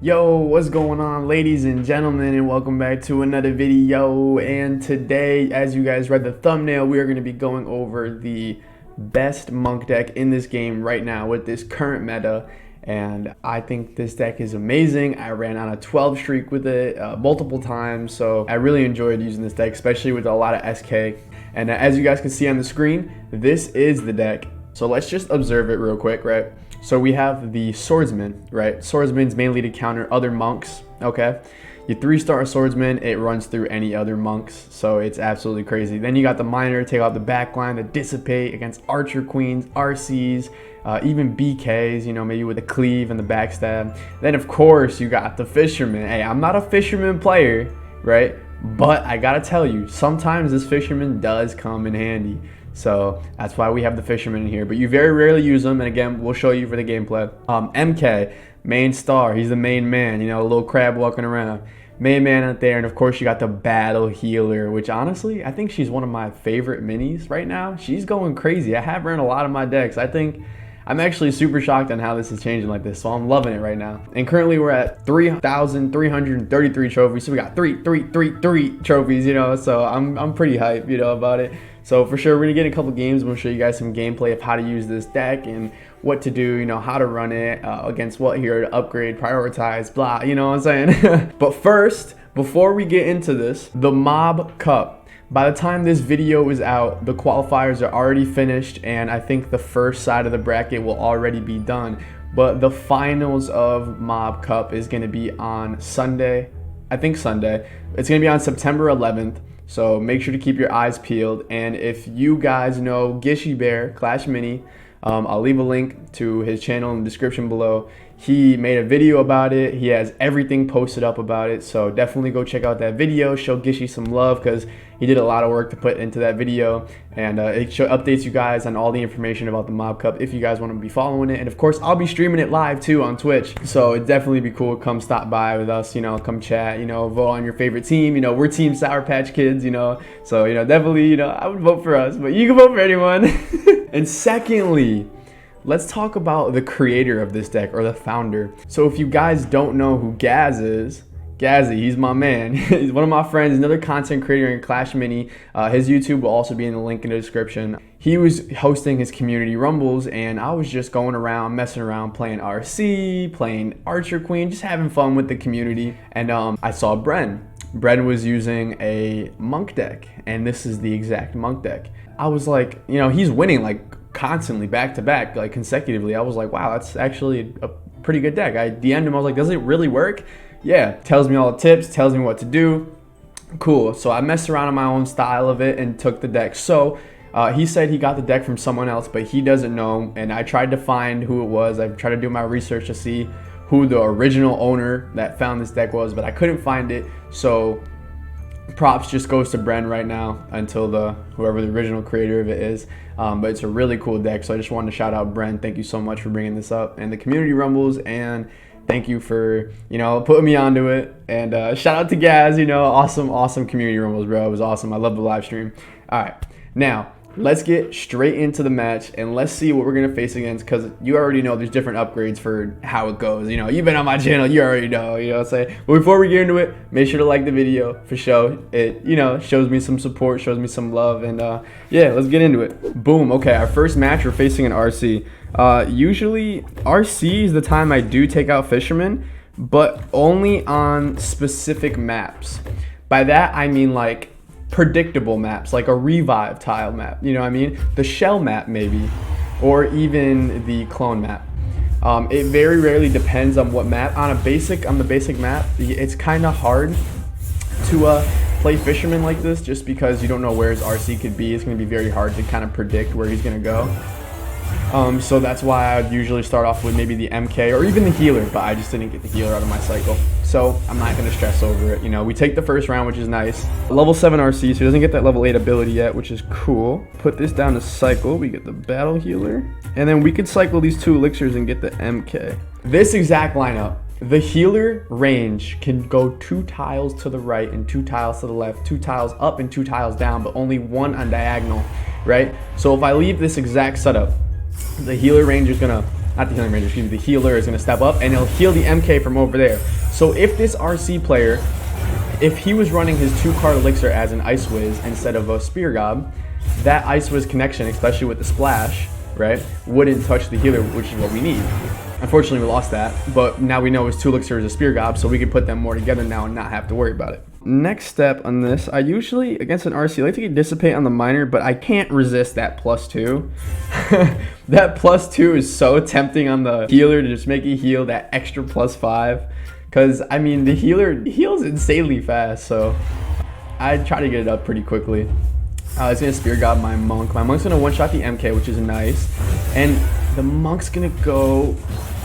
Yo, what's going on, ladies and gentlemen, and welcome back to another video. And today, as you guys read the thumbnail, we are going to be going over the best monk deck in this game right now with this current meta. And I think this deck is amazing. I ran on a 12 streak with it multiple times, so I really enjoyed using this deck, especially with a lot of SK. And as you guys can see on the screen, this is the deck. So let's just observe it real quick, right? So we have the Swordsman, right? Swordsman's mainly to counter other monks, okay? Your 3-star Swordsman, it runs through any other monks, so it's absolutely crazy. Then you got the Miner, take out the backline, the Dissipate against Archer Queens, RCs, even BKs, you know, maybe with the Cleave and the Backstab. Then, of course, you got the Fisherman. Hey, I'm not a Fisherman player, right? But I gotta tell you, sometimes this Fisherman does come in handy. So that's why we have the Fisherman in here, but you very rarely use them. And again, we'll show you for the gameplay. MK, main star, he's the main man, you know, a little crab walking around. Main man out there, and of course you got the Battle Healer, which honestly, I think she's one of my favorite minis right now. She's going crazy. I have ran a lot of my decks. I think I'm actually super shocked on how this is changing like this, so I'm loving it right now. And currently we're at 3,333 trophies, so we got three trophies, you know, so I'm pretty hyped, you know, about it. So for sure, we're gonna get in a couple games. We'll show you guys some gameplay of how to use this deck and what to do, you know, how to run it, against what hero to upgrade, prioritize, blah, you know what I'm saying? But first, before we get into this, the Mob Cup. By the time this video is out, the qualifiers are already finished, and I think the first side of the bracket will already be done. But the finals of Mob Cup is gonna be on Sunday. I think Sunday. It's gonna be on September 11th. So make sure to keep your eyes peeled. And if you guys know Gishy Bear, Clash Mini, I'll leave a link to his channel in the description below. He made a video about it. He has everything posted up about it. So definitely go check out that video. Show Gishy some love because he did a lot of work to put into that video. And it updates you guys on all the information about the Mob Cup if you guys want to be following it. And of course, I'll be streaming it live too on Twitch. So it'd definitely be cool. Come stop by with us, you know, come chat, you know, vote on your favorite team. You know, we're Team Sour Patch Kids, you know. So, you know, definitely, you know, I would vote for us, but you can vote for anyone. And secondly, let's talk about the creator of this deck, or the founder. So if you guys don't know who Gaz is, Gazzy, he's my man. He's one of my friends, another content creator in Clash Mini. His YouTube will also be in the link in the description. He was hosting his community rumbles, and I was just going around, messing around, playing RC, playing Archer Queen, just having fun with the community. And I saw Bren. Bren was using a monk deck, and this is the exact monk deck. I was like, you know, he's winning like constantly, back to back, like consecutively. I was like, wow, that's actually a pretty good deck. I DM'd him, I was like, does it really work? Yeah, tells me all the tips, tells me what to do. Cool. So I messed around in my own style of it and took the deck. So he said he got the deck from someone else, but he doesn't know. And I tried to find who it was. I tried to do my research to see who the original owner that found this deck was, but I couldn't find it. So props just goes to Bren right now until whoever the original creator of it is. But it's a really cool deck. So I just wanted to shout out Bren. Thank you so much for bringing this up and the community rumbles, and thank you for, you know, putting me onto it. And shout out to Gaz, you know, awesome community rumbles, bro. It was awesome. I love the live stream. All right, now let's get straight into the match and let's see what we're gonna face against, because you already know there's different upgrades for how it goes. You know, you've been on my channel, you already know, you know what I'm saying? But before we get into it, make sure to like the video for sure. It, you know, shows me some support, shows me some love, and yeah, let's get into it. Boom. Okay, our first match, we're facing an RC. Usually RC is the time I do take out Fisherman, but only on specific maps. By that I mean like predictable maps, like a revive tile map, you know what I mean? The shell map maybe, or even the clone map. It very rarely depends on what map. On the basic map, it's kind of hard to play Fisherman like this, just because you don't know where his RC could be. It's going to be very hard to kind of predict where he's going to go. So that's why I would usually start off with maybe the MK or even the healer, but I just didn't get the healer out of my cycle. So I'm not going to stress over it. You know, we take the first round, which is nice. Level 7 RC, so he doesn't get that level 8 ability yet, which is cool. Put this down to cycle. We get the Battle Healer. And then we could cycle these 2 elixirs and get the MK. This exact lineup, the healer range can go 2 tiles to the right and 2 tiles to the left, 2 tiles up and 2 tiles down, but only 1 on diagonal, right? So if I leave this exact setup, the healer range is gonna not the healing ranger, excuse me, the healer is going to step up and he'll heal the MK from over there. So if this RC player, if he was running his 2-card elixir as an Ice Wiz instead of a Spear Gob, that Ice Wiz connection, especially with the splash, right, wouldn't touch the healer, which is what we need. Unfortunately, we lost that, but now we know his 2 elixir is a Spear Gob, so we can put them more together now and not have to worry about it. Next step on this, I usually, against an RC, I like to get Dissipate on the Miner, but I can't resist that +2. That +2 is so tempting on the healer to just make it heal that extra +5. Because, I mean, the healer heals insanely fast, so I try to get it up pretty quickly. It's going to Spear Gob my Monk. My Monk's going to one-shot the MK, which is nice. And the Monk's going to go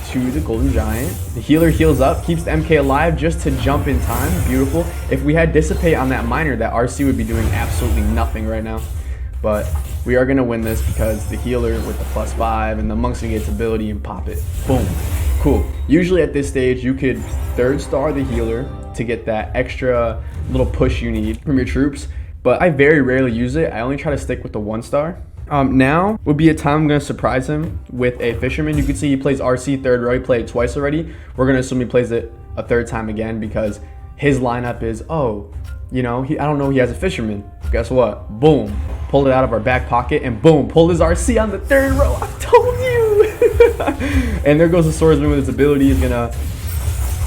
to the Golden Giant. The healer heals up, keeps the MK alive just to jump in time. Beautiful. If we had Dissipate on that Miner, that RC would be doing absolutely nothing right now. But we are going to win this because the healer with the +5 and the Monk's going to get its ability and pop it. Boom. Cool. Usually at this stage, you could 3rd star the healer to get that extra little push you need from your troops. But I very rarely use it. I only try to stick with the 1-star. Now would be a time I'm going to surprise him with a Fisherman. You can see he plays RC 3rd row. He played it twice already. We're going to assume he plays it a 3rd time again because his lineup is, oh, you know, I don't know he has a Fisherman. Guess what? Boom. Pulled it out of our back pocket and boom, pulled his RC on the 3rd row. I told you. And there goes the Swordsman with his ability. He's going to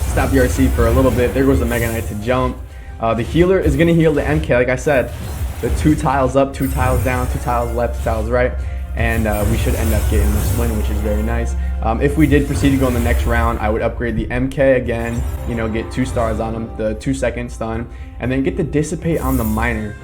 stop the RC for a little bit. There goes the Mega Knight to jump. The healer is going to heal the MK, like I said. The 2 tiles up, 2 tiles down, 2 tiles left, 2 tiles right. And we should end up getting this win, which is very nice. If we did proceed to go in the next round, I would upgrade the MK again, you know, get 2 stars on him, the 2-second stun, and then get the Dissipate on the Miner.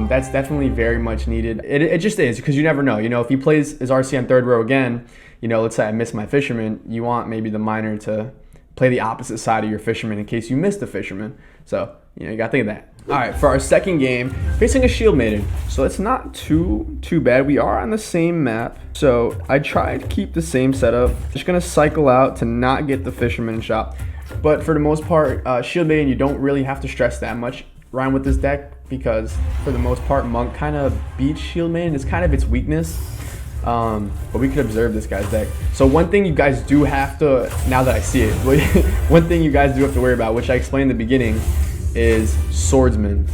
That's definitely very much needed. It just is, because you never know. You know, if he plays his RC on 3rd row again, you know, let's say I miss my Fisherman, you want maybe the Miner to play the opposite side of your Fisherman in case you missed the Fisherman. So, you know, you gotta think of that. All right, for our second game, facing a Shield Maiden. So it's not too bad. We are on the same map. So I tried to keep the same setup. Just gonna cycle out to not get the Fisherman shot. But for the most part, Shield Maiden, you don't really have to stress that much around with this deck because for the most part, Monk kind of beats Shield Maiden. It's kind of its weakness. But we could observe this guy's deck. So one thing you guys do have to, now that I see it, one thing you guys do have to worry about, which I explained in the beginning, is Swordsman.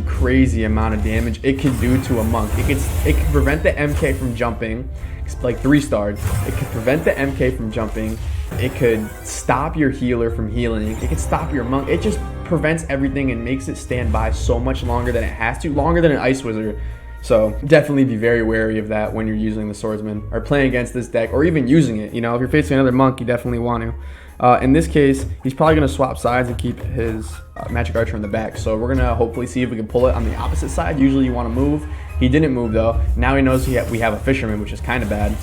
Crazy amount of damage it can do to a Monk. It can prevent the MK from jumping. It's like 3-starred. It could prevent the MK from jumping. It could stop your healer from healing. It could stop your Monk. It just prevents everything and makes it stand by so much longer than it has to, longer than an Ice Wizard. So definitely be very wary of that when you're using the Swordsman or playing against this deck or even using it. You know, if you're facing another Monk, you definitely want to. In this case, he's probably going to swap sides and keep his Magic Archer in the back. So we're going to hopefully see if we can pull it on the opposite side. Usually you want to move. He didn't move though. Now he knows we have a Fisherman, which is kind of bad.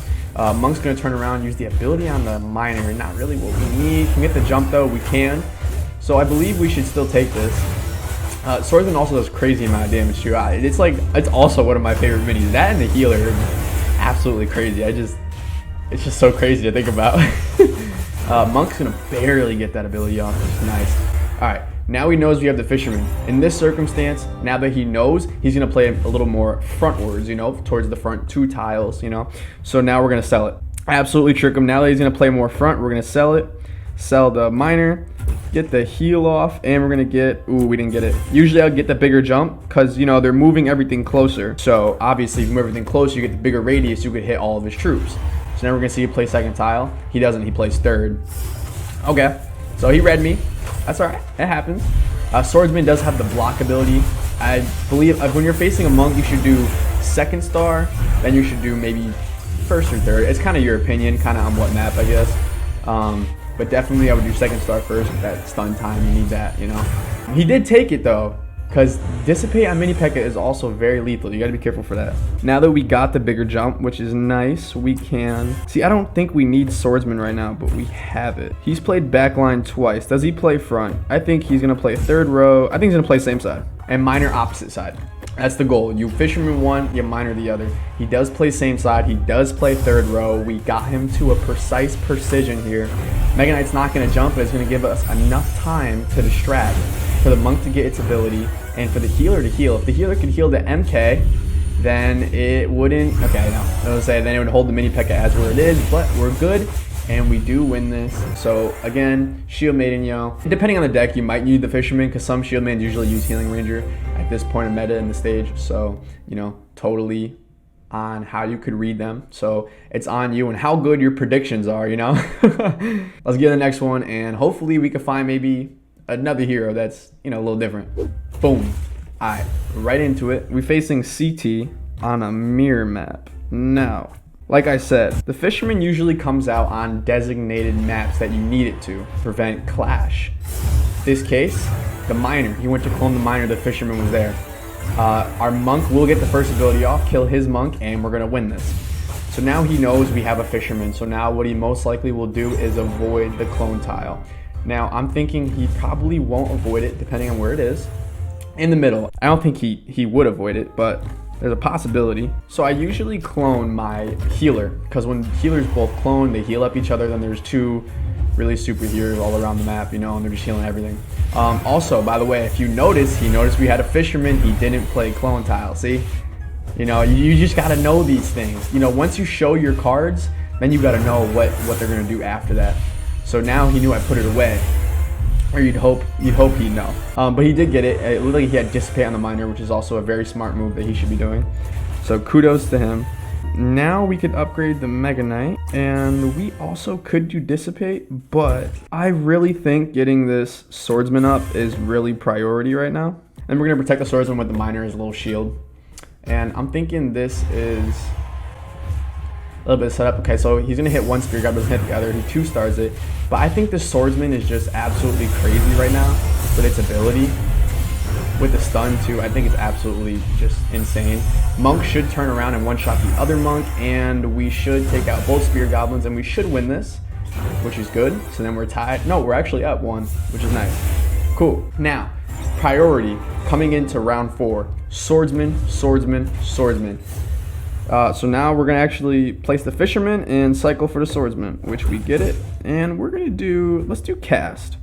Monk's going to turn around, use the ability on the Miner. Not really what we need. Can we get the jump though? We can. So I believe we should still take this. Swordsman also does crazy amount of damage too. It's also one of my favorite minis. That and the healer are absolutely crazy. It's just so crazy to think about. Monk's gonna barely get that ability off, which is nice. All right, now he knows we have the Fisherman. In this circumstance, now that he knows, he's gonna play a little more frontwards, you know, towards the front 2 tiles, you know. So now we're gonna sell it. Absolutely trick him. Now that he's gonna play more front, we're gonna sell it. Sell the Miner, get the heal off, and we're gonna get, ooh, we didn't get it. Usually I'll get the bigger jump because, you know, they're moving everything closer. So obviously if you move everything closer, you get the bigger radius, you could hit all of his troops. So now we're gonna see him play 2nd tile. He doesn't, he plays 3rd. Okay, so he read me. That's all right, it happens. Swordsman does have the block ability. I believe when you're facing a Monk, you should do 2nd star, then you should do maybe 1st or 3rd. It's kind of your opinion, kind of on what map, I guess. But definitely I would do 2nd star first with that stun time. You need that, you know. He did take it though, because Dissipate on Mini P.E.K.K.A is also very lethal. You got to be careful for that. Now that we got the bigger jump, which is nice, we can... See, I don't think we need Swordsman right now, but we have it. He's played backline twice. Does he play front? I think he's going to play 3rd row. I think he's going to play same side. And Miner opposite side. That's the goal. You Fisherman one, you Miner the other. He does play same side. He does play 3rd row. We got him to a precise precision here. Mega Knight's not going to jump, but it's going to give us enough time to distract, for the Monk to get its ability, and for the healer to heal. If the healer can heal the MK, then it wouldn't, okay, no, I was say then it would hold the mini P.E.K.K.A as where it is, but we're good, and we do win this. So again, Shield Maiden, yo. Depending on the deck, you might need the Fisherman, because some Shield Maidens usually use Healing Ranger at this point of meta in the stage. So, you know, totally on how you could read them. So it's on you and how good your predictions are, you know. Let's get to the next one, and hopefully we can find maybe another hero that's, you know, a little different. Boom. All right, right into it. We're facing CT on a mirror map. Now, like I said, the Fisherman usually comes out on designated maps that you need it to prevent clash. This case, the Miner. He went to clone the Miner, the Fisherman was there. Our Monk will get the first ability off, kill his Monk, and we're gonna win this. So now he knows we have a Fisherman, so now what he most likely will do is avoid the clone tile. Now, I'm thinking he probably won't avoid it, depending on where it is. In the middle. I don't think he would avoid it, but there's a possibility. So I usually clone my healer, because when healers both clone, they heal up each other. Then there's two really super healers all around the map, you know, and they're just healing everything. Also, by the way, if you notice, he noticed we had a Fisherman. He didn't play clone tile. See, you know, you just got to know these things. You know, once you show your cards, then you got to know what they're gonna do after that. So now he knew I put it away. Or you'd hope he'd know. But he did get it. It looked like he had Dissipate on the Miner, which is also a very smart move that he should be doing. So kudos to him. Now we could upgrade the Mega Knight, and we also could do Dissipate, but I really think getting this Swordsman up is really priority right now. And we're gonna protect the Swordsman with the Miner as a little shield. And I'm thinking this is a little bit of setup. Okay, so he's gonna hit one Spear God, doesn't hit the other. He 2-stars it. But I think the Swordsman is just absolutely crazy right now with its ability. With the stun too, I think it's absolutely just insane. Monk should turn around and one-shot the other Monk, and we should take out both Spear Goblins, and we should win this, which is good. So then we're tied. No, we're actually up 1, which is nice. Cool. Now, priority coming into round 4. Swordsman, Swordsman, Swordsman. So now we're going to actually place the Fisherman and cycle for the Swordsman, which we get it. And we're going to do, let's do Cast.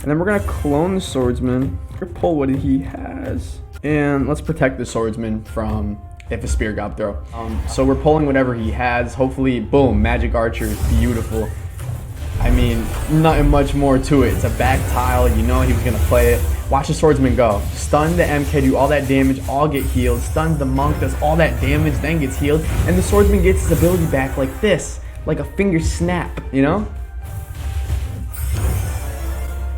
And then we're going to clone the Swordsman, or pull what he has. And let's protect the Swordsman from if a Spear God throw. So we're pulling whatever he has. Hopefully, boom, Magic Archer is beautiful. I mean, nothing much more to it. It's a back tile. You know he was going to play it. Watch the Swordsman go. Stun the MK, do all that damage, all get healed. Stuns the Monk, does all that damage, then gets healed. And the Swordsman gets his ability back like this. Like a finger snap, you know?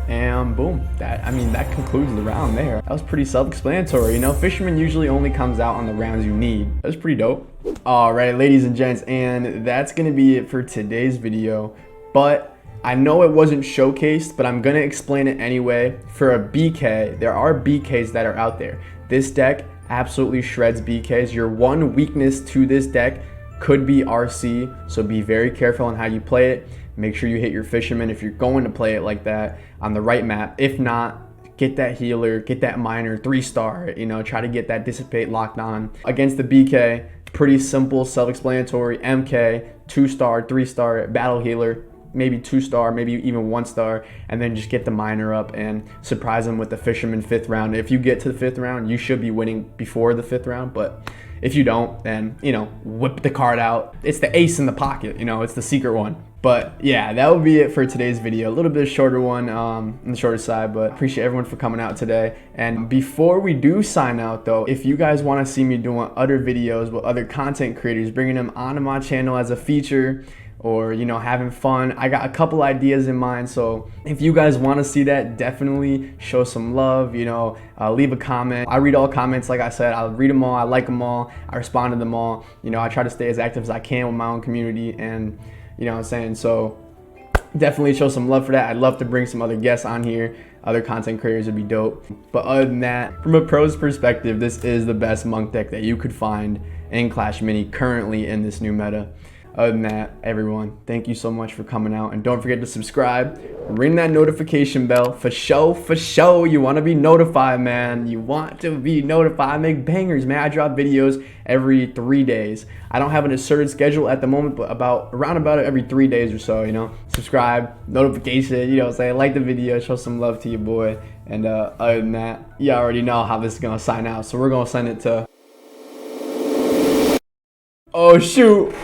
And boom. That concludes the round there. That was pretty self-explanatory, you know? Fisherman usually only comes out on the rounds you need. That was pretty dope. Alright, ladies and gents, and that's going to be it for today's video. But I know it wasn't showcased, but I'm going to explain it anyway. For a BK, there are BKs that are out there. This deck absolutely shreds BKs. Your one weakness to this deck could be RC, so be very careful on how you play it. Make sure you hit your Fisherman if you're going to play it like that on the right map. If not, get that healer, get that Miner, 3-star, you know, try to get that Dissipate locked on. Against the BK, pretty simple, self-explanatory. MK, 2-star, 3-star, battle healer, maybe 2-star, maybe even 1-star, and then just get the Miner up and surprise them with the Fisherman 5th round. If you get to the 5th round, you should be winning before the 5th round, but if you don't, then, you know, whip the card out. It's the ace in the pocket, you know, it's the secret one. But yeah, that would be it for today's video. A little bit shorter one, on the shorter side, but appreciate everyone for coming out today. And before we do sign out though, if you guys want to see me doing other videos with other content creators, bringing them onto my channel as a feature, or, you know, having fun, I got a couple ideas in mind. So if you guys want to see that, definitely show some love, you know, leave a comment. I read all comments, like I said, I'll read them all, I like them all, I respond to them all. You know, I try to stay as active as I can with my own community, and you know what I'm saying? So definitely show some love for that. I'd love to bring some other guests on here. Other content creators would be dope. But other than that, from a pro's perspective, this is the best Monk deck that you could find in Clash Mini currently in this new meta. Other than that, everyone, thank you so much for coming out. And don't forget to subscribe. Ring that notification bell. For show. You want to be notified, man. You want to be notified. I make bangers, man. I drop videos every 3 days. I don't have an asserted schedule at the moment, but around about every 3 days or so, you know. Subscribe, notification, you know what I'm saying? Like the video, show some love to your boy. And other than that, you already know how this is going to sign out. So we're going to send it to... Oh shoot.